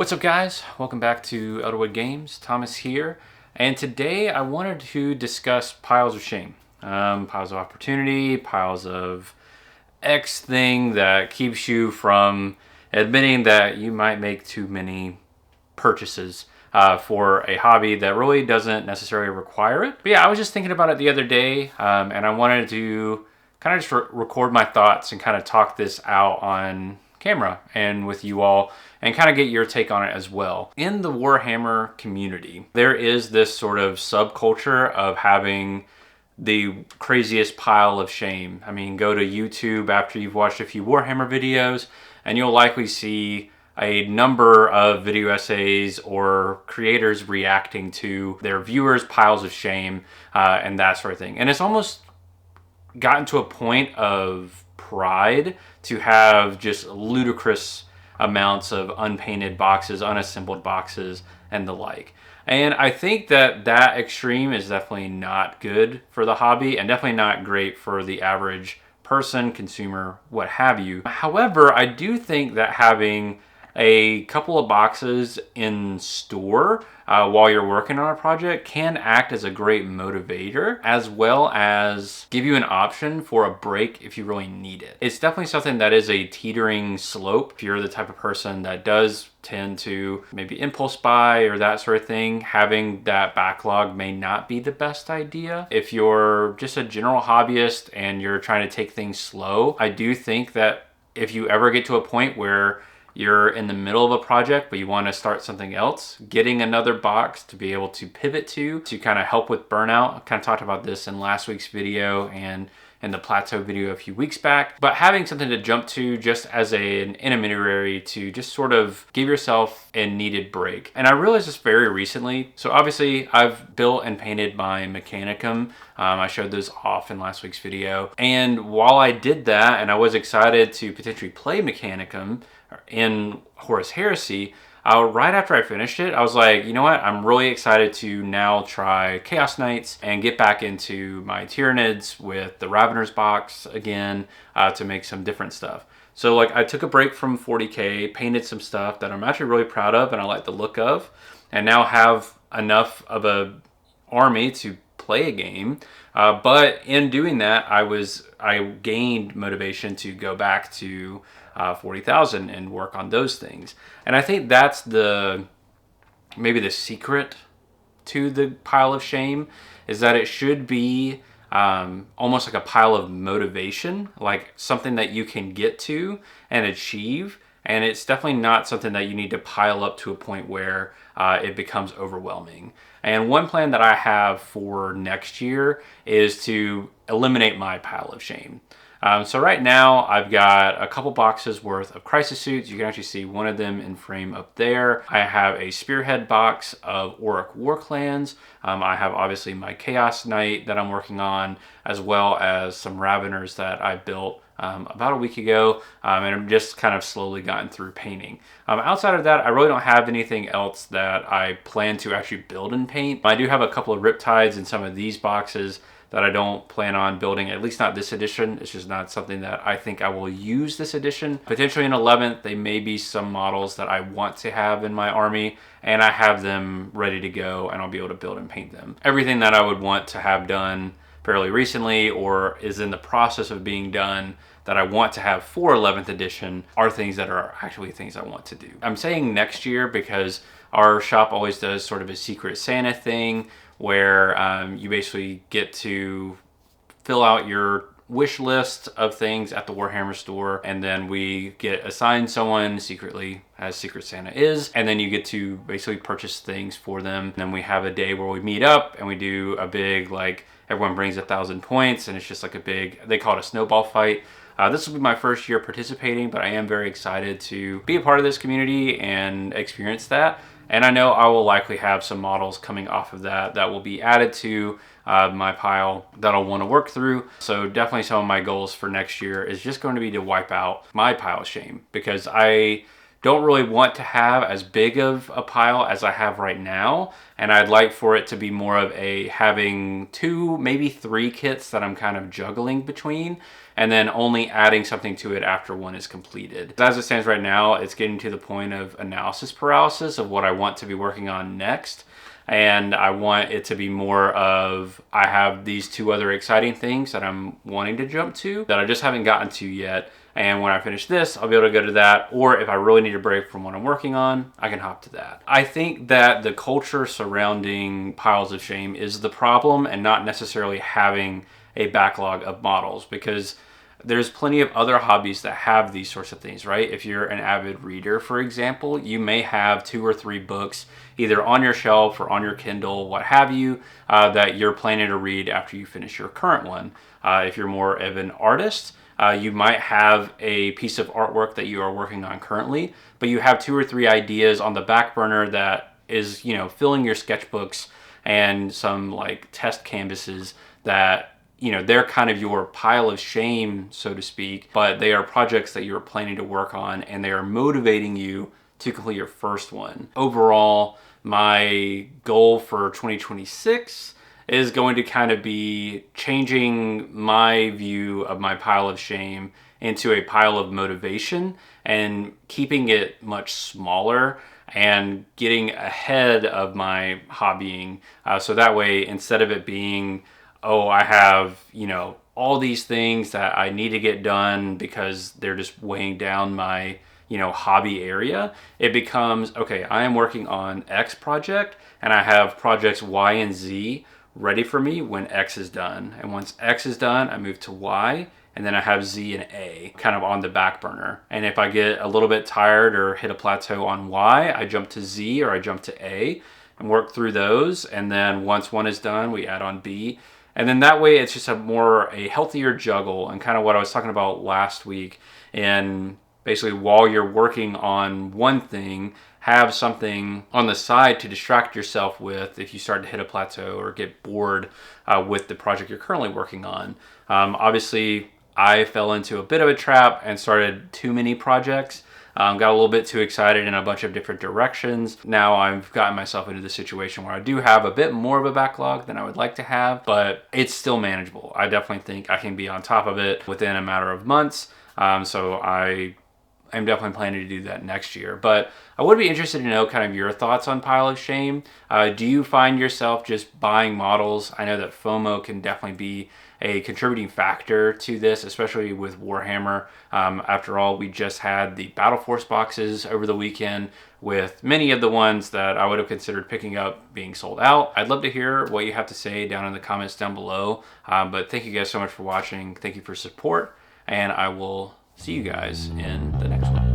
What's up, guys? Welcome back to Elderwood Games. Thomas here, and today I wanted to discuss piles of shame, piles of opportunity, piles of X thing that keeps you from admitting that you might make too many purchases for a hobby that really doesn't necessarily require it. But yeah, I was just thinking about it the other day, and I wanted to kind of just record my thoughts and kind of talk this out on camera and with you all and kind of get your take on it as well. In the Warhammer community, there is this sort of subculture of having the craziest pile of shame. I mean, go to YouTube after you've watched a few Warhammer videos and you'll likely see a number of video essays or creators reacting to their viewers' piles of shame and that sort of thing. And it's almost gotten to a point of pride to have just ludicrous amounts of unpainted boxes, unassembled boxes, and the like. And I think that that extreme is definitely not good for the hobby and definitely not great for the average person, consumer, what have you. However, I do think that having a couple of boxes in store while you're working on a project can act as a great motivator, as well as give you an option for a break if you really need it. It's definitely something that is a teetering slope. If you're the type of person that does tend to maybe impulse buy or that sort of thing, having that backlog may not be the best idea. If you're just a general hobbyist and you're trying to take things slow, I do think that if you ever get to a point where you're in the middle of a project but you want to start something else, getting another box to be able to pivot to kind of help with burnout. I kind of talked about this in last week's video and in the plateau video a few weeks back, but having something to jump to just as an intermediary to just sort of give yourself a needed break. And I realized this very recently. So obviously I've built and painted my Mechanicum. I showed those off in last week's video. And while I did that and I was excited to potentially play Mechanicum in Horus Heresy, right after I finished it, I was like, you know what? I'm really excited to now try Chaos Knights and get back into my Tyranids with the Raveners box again to make some different stuff. So like I took a break from 40K, painted some stuff that I'm actually really proud of and I like the look of, and now have enough of a army to play a game. But in doing that, I gained motivation to go back to 40,000 and work on those things. And I think that's maybe the secret to the pile of shame, is that it should be almost like a pile of motivation, like something that you can get to and achieve. And it's definitely not something that you need to pile up to a point where it becomes overwhelming. And one plan that I have for next year is to eliminate my pile of shame. So right now I've got a couple boxes worth of Crisis Suits. You can actually see one of them in frame up there. I have a Spearhead box of Auric War Clans. I have obviously my Chaos Knight that I'm working on, as well as some Raveners that I built about a week ago, and I've just kind of slowly gotten through painting. Outside of that, I really don't have anything else that I plan to actually build and paint. I do have a couple of Riptides in some of these boxes that I don't plan on building, at least not this edition. It's just not something that I think I will use this edition. Potentially in 11th, they may be some models that I want to have in my army, and I have them ready to go and I'll be able to build and paint them. Everything that I would want to have done fairly recently or is in the process of being done that I want to have for 11th edition are things that are actually things I want to do. I'm saying next year because our shop always does sort of a Secret Santa thing where you basically get to fill out your wish list of things at the Warhammer store, and then we get assigned someone secretly, as Secret Santa is, and then you get to basically purchase things for them. And then we have a day where we meet up and we do a big, like, everyone brings 1,000 points, and it's just like a big, they call it a snowball fight. This will be my first year participating, but I am very excited to be a part of this community and experience that. And I know I will likely have some models coming off of that will be added to my pile that I'll want to work through. So definitely some of my goals for next year is just going to be to wipe out my pile of shame, because I don't really want to have as big of a pile as I have right now. And I'd like for it to be more of having 2, maybe 3 kits that I'm kind of juggling between. and then only adding something to it after one is completed. As it stands right now, it's getting to the point of analysis paralysis of what I want to be working on next. And I want it to be more of, I have these two other exciting things that I'm wanting to jump to that I just haven't gotten to yet. And when I finish this, I'll be able to go to that. Or if I really need a break from what I'm working on, I can hop to that. I think that the culture surrounding Piles of Shame is the problem, and not necessarily having a backlog of models, because there's plenty of other hobbies that have these sorts of things, right? If you're an avid reader, for example, you may have 2 or 3 books either on your shelf or on your Kindle, what have you, that you're planning to read after you finish your current one. If you're more of an artist, you might have a piece of artwork that you are working on currently, but you have 2 or 3 ideas on the back burner that is, you know, filling your sketchbooks and some like test canvases that, you know, they're kind of your pile of shame, so to speak, but they are projects that you're planning to work on, and they are motivating you to complete your first one. Overall, my goal for 2026 is going to kind of be changing my view of my pile of shame into a pile of motivation, and keeping it much smaller and getting ahead of my hobbying. So that way, instead of it being, oh, I have, you know, all these things that I need to get done because they're just weighing down my, you know, hobby area, it becomes, okay, I am working on X project and I have projects Y and Z ready for me when X is done. And once X is done, I move to Y, and then I have Z and A kind of on the back burner. And if I get a little bit tired or hit a plateau on Y, I jump to Z or I jump to A and work through those. And then once one is done, we add on B. And then that way it's just a healthier juggle, and kind of what I was talking about last week. And basically, while you're working on one thing, have something on the side to distract yourself with if you start to hit a plateau or get bored with the project you're currently working on. Obviously, I fell into a bit of a trap and started too many projects. Got a little bit too excited in a bunch of different directions. Now I've gotten myself into the situation where I do have a bit more of a backlog than I would like to have, but it's still manageable. I definitely think I can be on top of it within a matter of months. So I'm definitely planning to do that next year. But I would be interested to know kind of your thoughts on Pile of Shame. Do you find yourself just buying models? I know that FOMO can definitely be a contributing factor to this, especially with Warhammer. After all, we just had the Battle Force boxes over the weekend, with many of the ones that I would have considered picking up being sold out. I'd love to hear what you have to say down in the comments down below. But thank you guys so much for watching. Thank you for support, and I will see you guys in the next one.